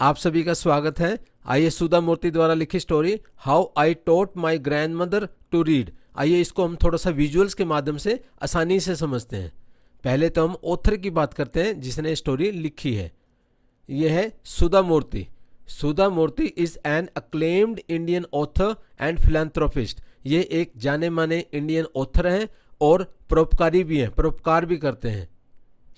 आप सभी का स्वागत है। आइए सुधा मूर्ति द्वारा लिखी story how I taught my grandmother to read, आइए इसको हम थोड़ा सा विजुअल्स के माध्यम से आसानी से समझते हैं। पहले तो हम ऑथर की बात करते हैं जिसने स्टोरी लिखी है। यह है Sudha Murthy. Sudha Murthy is an acclaimed Indian author and philanthropist. ये एक जाने माने इंडियन ऑथर हैं और परोपकारी भी हैं, परोपकार भी करते हैं।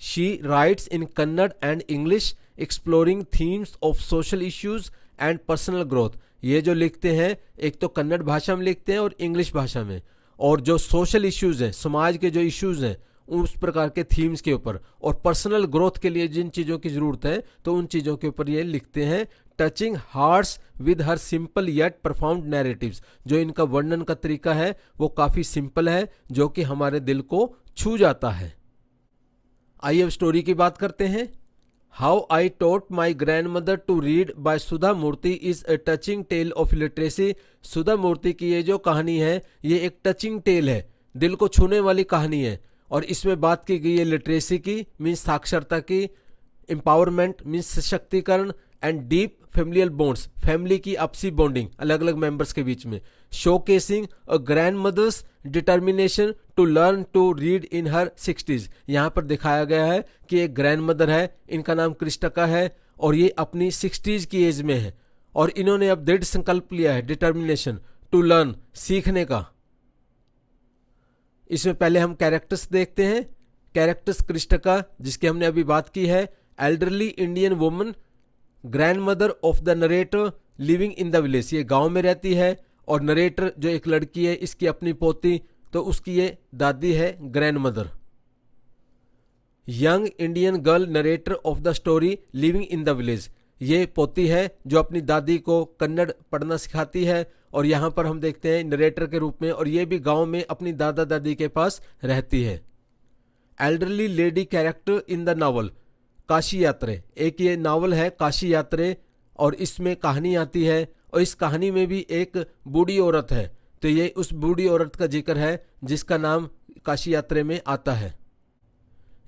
She writes in Kannada and English, exploring themes of social issues and personal growth. ये जो लिखते हैं एक तो कन्नड़ भाषा में लिखते हैं और इंग्लिश भाषा में, और जो सोशल इश्यूज हैं, समाज के जो इश्यूज हैं उस प्रकार के थीम्स के ऊपर, और पर्सनल ग्रोथ के लिए जिन चीज़ों की ज़रूरत है तो उन चीज़ों के ऊपर ये लिखते हैं। Touching hearts with her simple yet profound narratives. जो इनका वर्णन का तरीका है वो काफ़ी सिंपल है, जो कि हमारे दिल को छू जाता है। आइए अब स्टोरी की बात करते हैं। How I taught my grandmother to read by Sudha Murthy is a touching tale of literacy. सुधा मूर्ति की ये जो कहानी है ये एक टचिंग टेल है, दिल को छूने वाली कहानी है, और इसमें बात की गई है लिटरेसी की, मीन्स साक्षरता की, एम्पावरमेंट मीन्स सशक्तिकरण, and deep familial bonds, family की आपसी बॉन्डिंग अलग अलग मेंबर्स के बीच में। Showcasing a grandmother's determination to learn to read in her 60s। यहाँ पर दिखाया गया है कि एक ग्रैंड मदर है, इनका नाम कृष्टका है, और ये अपनी 60s की एज में है, और इन्होंने अब दृढ़ संकल्प लिया है, डिटर्मिनेशन टू लर्न, सीखने का। इसमें पहले हम कैरेक्टर्स देखते हैं। कैरेक्टर्स कृष्टका जिसकी हमने अभी बात की है, elderly Indian woman, grand mother of the narrator living in the village. ये गांव में रहती है, और नरेटर जो एक लड़की है इसकी अपनी पोती, तो उसकी ये दादी है grand mother. Young Indian girl narrator of the story living in the village. ये पोती है जो अपनी दादी को कन्नड़ पढ़ना सिखाती है, और यहाँ पर हम देखते हैं नरेटर के रूप में, और ये भी गांव में अपनी दादा दादी के पास रहती है। Elderly lady character in the novel Kashi यात्रे। एक ये नावल है काशी यात्रे, और इसमें कहानी आती है, और इस कहानी में भी एक बूढ़ी औरत है, तो ये उस बूढ़ी औरत का जिक्र है जिसका नाम काशी यात्रे में आता है।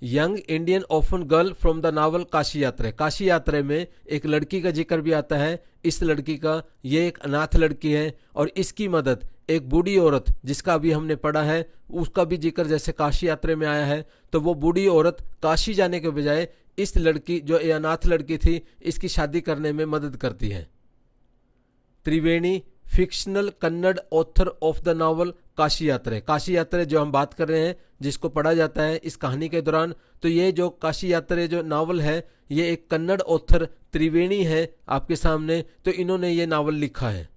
Young Indian often girl from the novel Kashi Yatre. Kashi यात्रे में एक लड़की का जिक्र भी आता है। इस लड़की का, ये एक अनाथ लड़की है, और इसकी मदद एक बूढ़ी औरत जिसका अभी हमने पढ़ा है उसका भी जिक्र जैसे काशी यात्रे में आया है, तो वो बूढ़ी औरत काशी जाने के बजाय इस लड़की जो ये अनाथ लड़की थी इसकी शादी करने में मदद करती है। Triveni fictional Kannada author of the novel Kashi Yatre. Kashi यात्रे जो हम बात कर रहे हैं जिसको पढ़ा जाता है इस कहानी के दौरान, तो ये जो काशी यात्रे जो नावल है ये एक कन्नड़ ऑथर त्रिवेणी है आपके सामने, तो इन्होंने ये नावल लिखा है।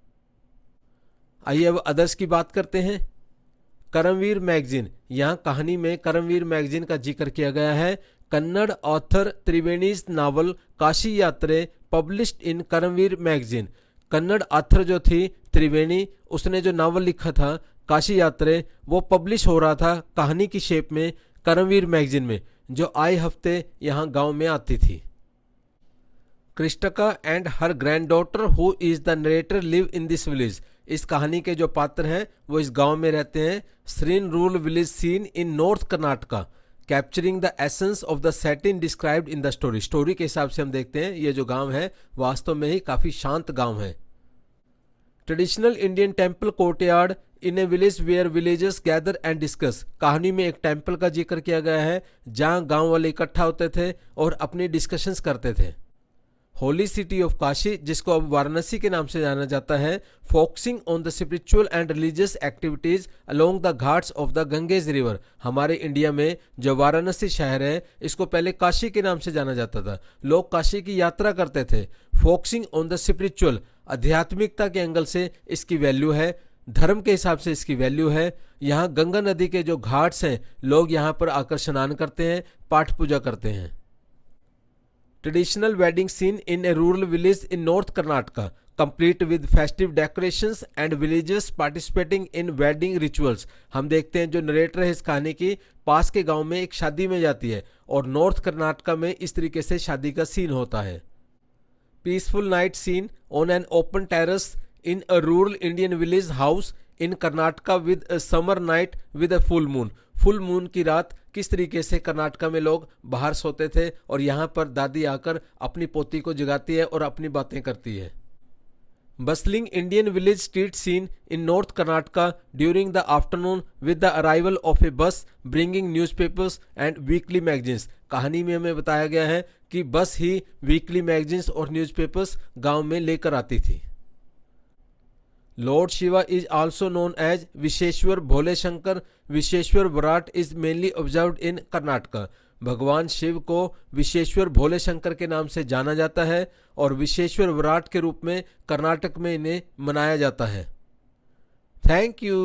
आइए अब अदर्स की बात करते हैं। करमवीर मैगजीन, यहाँ कहानी में करमवीर मैगजीन का जिक्र किया गया है। Kannada author Triveni's novel Kashi Yatre published in Karmaveera magazine. Kannada author जो थी त्रिवेणी, उसने जो नावल लिखा था काशी यात्रे, वो पब्लिश हो रहा था कहानी की शेप में करमवीर मैगजीन में, जो आए हफ्ते यहाँ गांव में आती थी। Krishtakka and her granddaughter who is the narrator live in this village. इस कहानी के जो पात्र हैं वो इस गांव में रहते हैं। Serene rural village scene in north Karnataka capturing the essence of the setting described in the story. Story के हिसाब से हम देखते हैं ये जो गांव है वास्तव में ही काफ़ी शांत गांव है। Traditional Indian temple courtyard in a village where villagers gather and discuss. कहानी में एक टेम्पल का जिक्र किया गया है जहां गांव वाले इकट्ठा होते थे और अपनी डिस्कशंस करते थे। होली सिटी ऑफ काशी, जिसको अब वाराणसी के नाम से जाना जाता है, focusing on the spiritual and religious activities along the Ghats of the Ganges river. हमारे इंडिया में जो वाराणसी शहर है इसको पहले काशी के नाम से जाना जाता था। लोग काशी की यात्रा करते थे। फोकसिंग ऑन द स्पिरिचुअल, आध्यात्मिकता के एंगल से इसकी वैल्यू है, धर्म के हिसाब से इसकी वैल्यू है। यहाँ गंगा नदी के जो घाट्स हैं लोग यहाँ पर आकर स्नान करते हैं, पाठ पूजा करते हैं। Traditional wedding seen in A rural village in north Karnataka complete with festive decorations and villagers participating in wedding rituals. हम देखते हैं जो नरेटर है इस कहानी की पास के गांव में एक शादी में जाती है, और नॉर्थ कर्नाटका में इस तरीके से शादी का सीन होता है। Peaceful night scene on an open terrace in a rural Indian village house in Karnataka with summer night with a full moon. Full moon की रात किस तरीके से कर्नाटका में लोग बाहर सोते थे और यहाँ पर दादी आकर अपनी पोती को जगाती है और अपनी बातें करती है। Bustling Indian village street scene in North Karnataka during the afternoon with the arrival of a bus bringing newspapers and weekly magazines। कहानी में हमें बताया गया है कि बस ही वीकली मैगजीन्स और न्यूज़पेपर्स गांव में लेकर आती थी। Lord Shiva is also known as Visheshwar Bhole Shankar। Visheshwar Virat is mainly observed in Karnataka। भगवान शिव को विशेश्वर भोले शंकर के नाम से जाना जाता है और विशेश्वर विराट के रूप में कर्नाटक में इन्हें मनाया जाता है। Thank you.